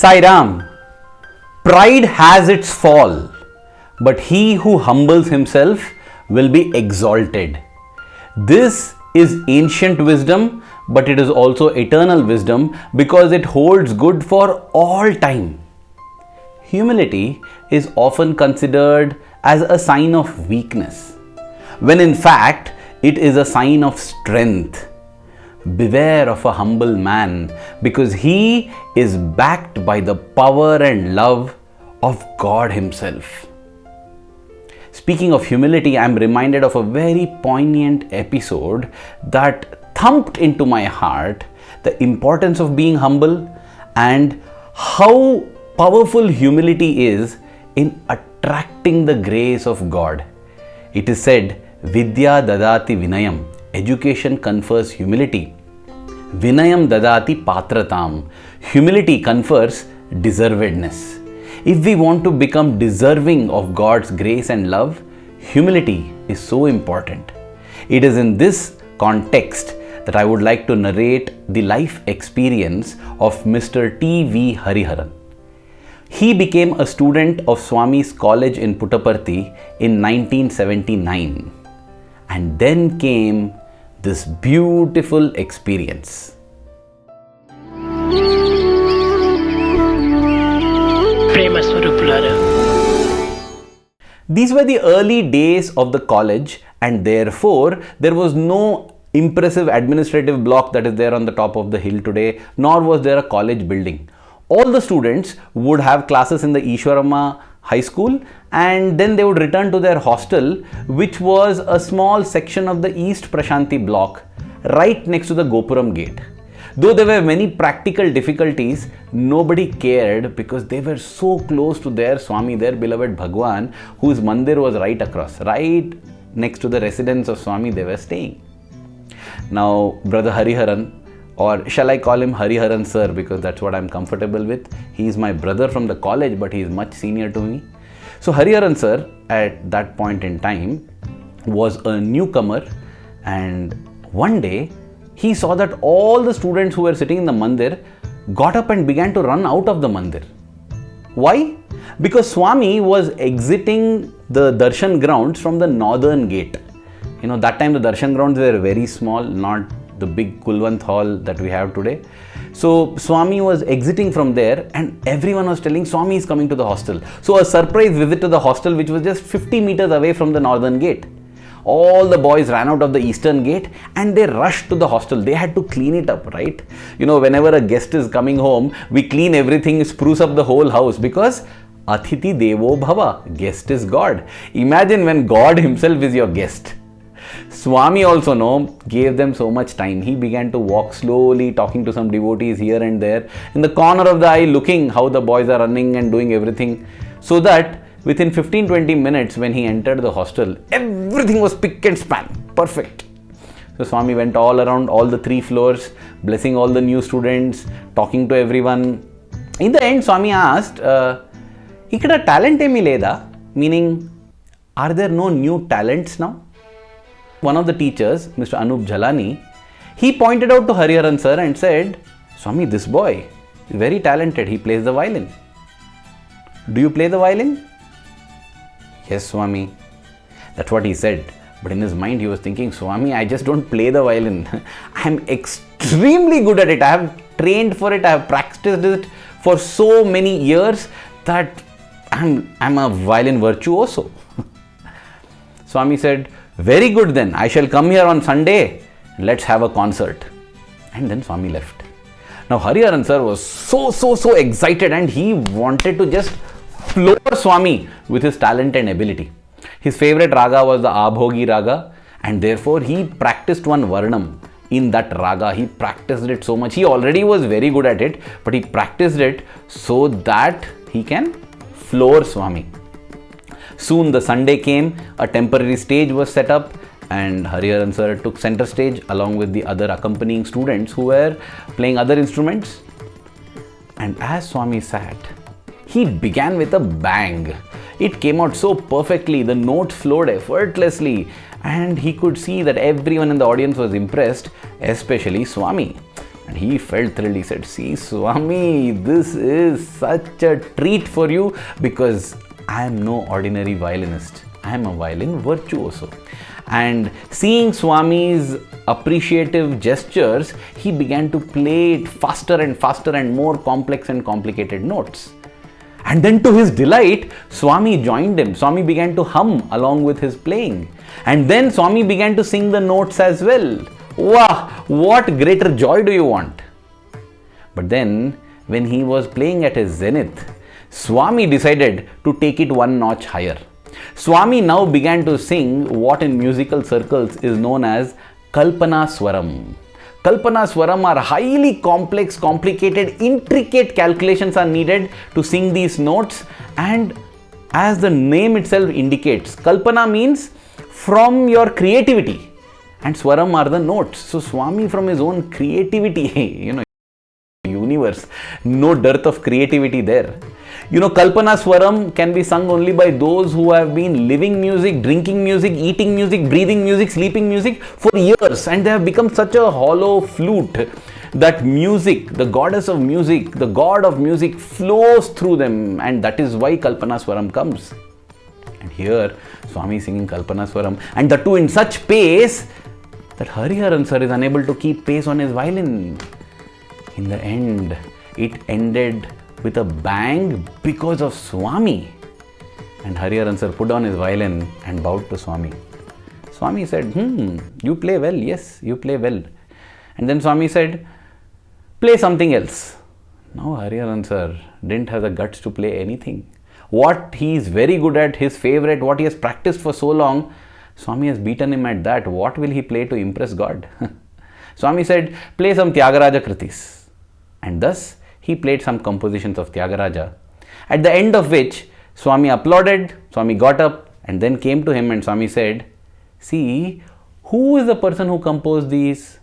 Sai Ram, pride has its fall, but he who humbles himself will be exalted. This is ancient wisdom, but it is also eternal wisdom because it holds good for all time. Humility is often considered as a sign of weakness, when in fact it is a sign of strength. Beware of a humble man because he is backed by the power and love of God Himself. Speaking of humility, I am reminded of a very poignant episode that thumped into my heart the importance of being humble and how powerful humility is in attracting the grace of God. It is said, Vidya dadati vinayam. Education confers humility. Vinayam dadati patratam. Humility confers deservedness. If we want to become deserving of God's grace and love, humility is so important. It is in this context that I would like to narrate the life experience of Mr. T.V. Hariharan. He became a student of Swami's college in Puttaparthi in 1979. And then came this beautiful experience. These were the early days of the college, and therefore there was no impressive administrative block that is there on the top of the hill today, nor was there a college building. All the students would have classes in the Ishwarama High School, and then they would return to their hostel, which was a small section of the East Prashanti block right next to the Gopuram gate. Though there were many practical difficulties, nobody cared because they were so close to their Swami, their beloved Bhagwan, whose mandir was right across, right next to the residence of Swami they were staying. Now, Brother Hariharan, or shall I call him Hariharan sir because that's what I'm comfortable with. He is my brother from the college, but he is much senior to me. So Hariharan sir at that point in time was a newcomer, and one day he saw that all the students who were sitting in the mandir got up and began to run out of the mandir. Why? Because Swami was exiting the darshan grounds from the northern gate. You know, that time the darshan grounds were very small, not the big Kulwant hall that we have today. So Swami was exiting from there, and everyone was telling Swami is coming to the hostel. So a surprise visit to the hostel, which was just 50 meters away from the northern gate. All the boys ran out of the eastern gate and they rushed to the hostel. They had to clean it up, right? You know, whenever a guest is coming home, we clean everything, spruce up the whole house because Athithi Devo Bhava, guest is God. Imagine when God Himself is your guest. Swami also gave them so much time. He began to walk slowly, talking to some devotees here and there, in the corner of the eye, looking how the boys are running and doing everything, so that within 15-20 minutes when he entered the hostel, everything was pick and span, perfect. So Swami went all around all the 3 floors, blessing all the new students, talking to everyone. In the end, Swami asked, Ikkada talent emi leda? Meaning, are there no new talents now? One of the teachers, Mr. Anup Jhalani, he pointed out to Hariharan sir and said, Swami, this boy is very talented. He plays the violin. Do you play the violin? Yes, Swami. That's what he said. But in his mind, he was thinking, Swami, I just don't play the violin. I am extremely good at it. I have trained for it. I have practiced it for so many years that I'm a violin virtuoso. Swami said, very good then. I shall come here on Sunday. Let's have a concert. And then Swami left. Now Hariharan sir was so excited, and he wanted to just floor Swami with his talent and ability. His favorite raga was the Abhogi raga, and therefore he practiced one varnam in that raga. He practiced it so much. He already was very good at it, but he practiced it so that he can floor Swami. Soon the Sunday came, a temporary stage was set up, and Hariharan sir took center stage along with the other accompanying students who were playing other instruments. And as Swami sat, he began with a bang. It came out so perfectly, the notes flowed effortlessly, and he could see that everyone in the audience was impressed, especially Swami. And he felt thrilled. He said, see, Swami, this is such a treat for you because I am no ordinary violinist. I am a violin virtuoso. And seeing Swami's appreciative gestures, he began to play it faster and faster and more complex and complicated notes. And then to his delight, Swami joined him. Swami began to hum along with his playing. And then Swami began to sing the notes as well. Wow, what greater joy do you want? But then, when he was playing at his zenith, Swami decided to take it one notch higher. Swami now began to sing what in musical circles is known as Kalpana Swaram. Kalpana Swaram are highly complex, complicated, intricate calculations are needed to sing these notes, and as the name itself indicates, Kalpana means from your creativity and Swaram are the notes. So Swami from his own creativity, universe, no dearth of creativity there. Kalpana Swaram can be sung only by those who have been living music, drinking music, eating music, breathing music, sleeping music for years, and they have become such a hollow flute that music, the goddess of music, the god of music flows through them, and that is why Kalpana Swaram comes. And here Swami is singing Kalpana Swaram, and the two in such pace that Hariharan sir is unable to keep pace on his violin. In the end, it ended with a bang because of Swami. And Hariharan sir put on his violin and bowed to Swami. Swami said, you play well. Yes, you play well. And then Swami said, play something else. Now Hariharan sir didn't have the guts to play anything. What he is very good at, his favorite, what he has practiced for so long, Swami has beaten him at that. What will he play to impress God? Swami said, play some Tyagaraja Kritis. And thus, he played some compositions of Tyagaraja, at the end of which Swami applauded, Swami got up and then came to him and Swami said, see, who is the person who composed these?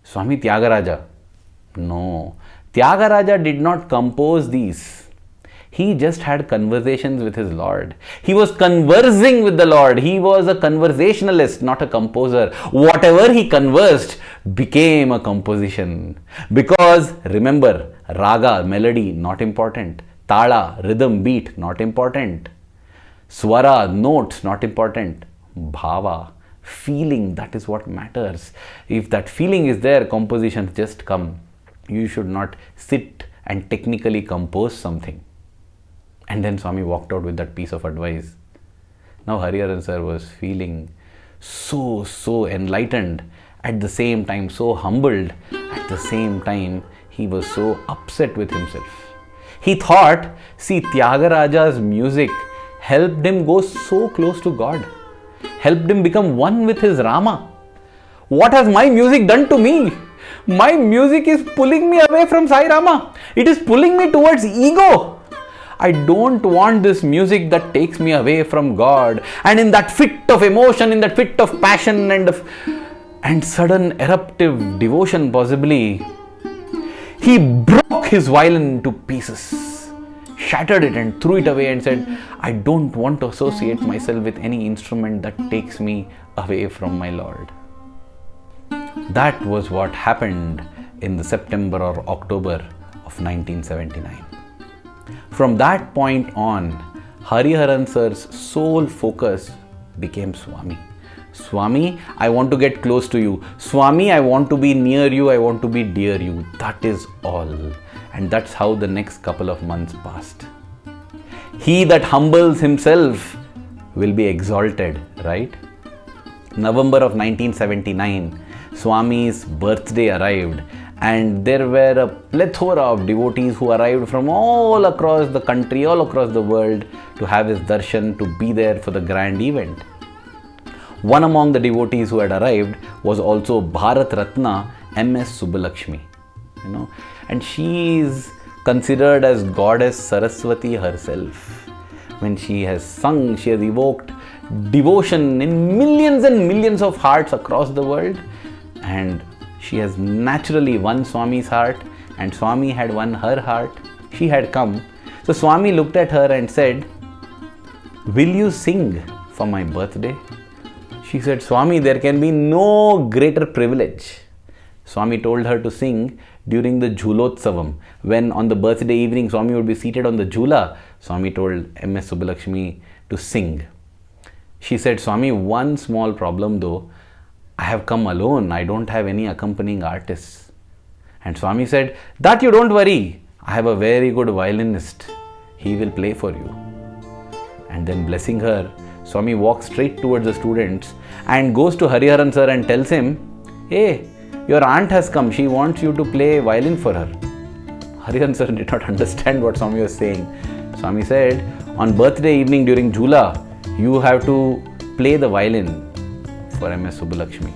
Swami, Tyagaraja. No, Tyagaraja did not compose these. He just had conversations with his Lord. He was conversing with the Lord. He was a conversationalist, not a composer. Whatever he conversed became a composition. Because remember, raga, melody, not important. Tala, rhythm, beat, not important. Swara, notes, not important. Bhava, feeling, that is what matters. If that feeling is there, compositions just come. You should not sit and technically compose something. And then Swami walked out with that piece of advice. Now Hariharan sir was feeling so enlightened, at the same time so humbled, at the same time he was so upset with himself. He thought, see, Tyagaraja's music helped him go so close to God, helped him become one with his Rama. What has my music done to me? My music is pulling me away from Sai Rama. It is pulling me towards ego. I don't want this music that takes me away from God. And in that fit of emotion, in that fit of passion and sudden eruptive devotion possibly, he broke his violin to pieces, shattered it and threw it away and said, I don't want to associate myself with any instrument that takes me away from my Lord. That was what happened in the September or October of 1979. From that point on, Hariharan sir's sole focus became Swami. Swami, I want to get close to you. Swami, I want to be near you. I want to be dear you. That is all. And that's how the next couple of months passed. He that humbles himself will be exalted, right? November of 1979, Swami's birthday arrived. And there were a plethora of devotees who arrived from all across the country, all across the world to have his darshan, to be there for the grand event. One among the devotees who had arrived was also Bharat Ratna MS Subbulakshmi. And she is considered as Goddess Saraswati herself. When she has sung, she has evoked devotion in millions and millions of hearts across the world. And she has naturally won Swami's heart, and Swami had won her heart. She had come. So Swami looked at her and said, will you sing for my birthday? She said, Swami, there can be no greater privilege. Swami told her to sing during the Jhulotsavam, when on the birthday evening Swami would be seated on the Jhula, Swami told MS Subbulakshmi to sing. She said, Swami, one small problem though, I have come alone, I don't have any accompanying artists. And Swami said, that you don't worry, I have a very good violinist, he will play for you. And then blessing her, Swami walks straight towards the students and goes to Hariharan sir and tells him, hey, your aunt has come, she wants you to play violin for her. Hariharan sir did not understand what Swami was saying. Swami said, on birthday evening during Jhula, you have to play the violin for MS Subbulakshmi.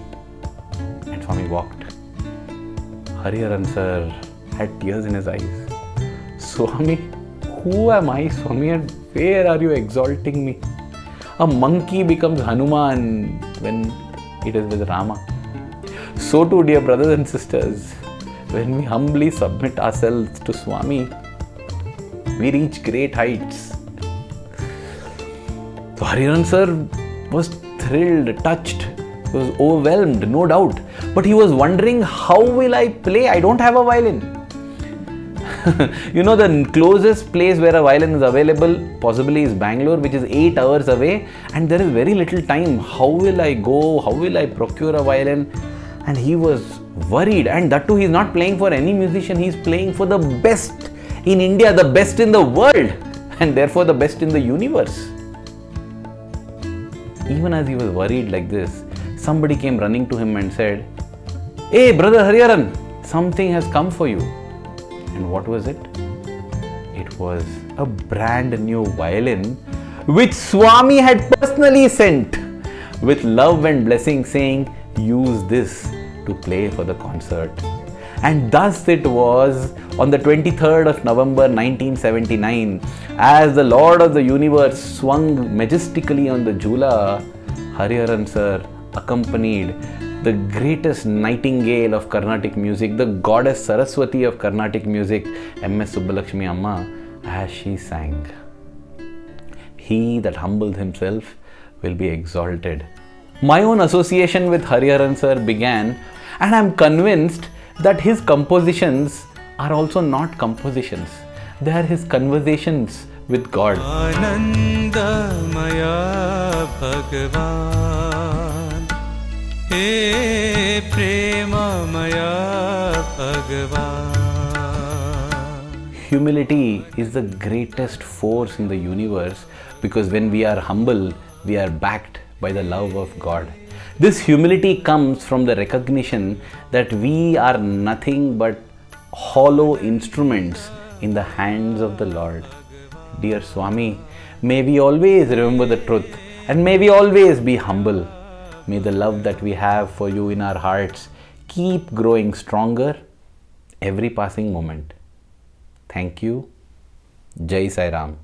And Swami walked. Hariharan sir had tears in his eyes. Swami, who am I, Swami, and where are you exalting me? A monkey becomes Hanuman when it is with Rama. So too, dear brothers and sisters, when we humbly submit ourselves to Swami, we reach great heights. So Hariharan sir was thrilled, touched, was overwhelmed, no doubt. But he was wondering, how will I play? I don't have a violin. You know, the closest place where a violin is available possibly is Bangalore, which is 8 hours away, and there is very little time. How will I go? How will I procure a violin? And he was worried, and that too, he is not playing for any musician, he is playing for the best in India, the best in the world, and therefore the best in the universe. Even as he was worried like this, somebody came running to him and said, hey brother Hariharan, something has come for you. And what was it? It was a brand new violin which Swami had personally sent with love and blessing, saying, use this to play for the concert. And thus it was on the 23rd of November 1979, as the Lord of the Universe swung majestically on the Jhula, Hariharan sir accompanied the greatest nightingale of Carnatic music, the goddess Saraswati of Carnatic music, MS Subbulakshmi Amma, as she sang. He that humbled himself will be exalted. My own association with Hariharan sir began, and I am convinced that his compositions are also not compositions. They are his conversations with God. Anandamaya Bhagavan, He Premamaya Bhagavan. Humility is the greatest force in the universe, because when we are humble, we are backed by the love of God. This humility comes from the recognition that we are nothing but hollow instruments in the hands of the Lord. Dear Swami, may we always remember the truth, and may we always be humble. May the love that we have for you in our hearts keep growing stronger every passing moment. Thank you. Jai Sai Ram.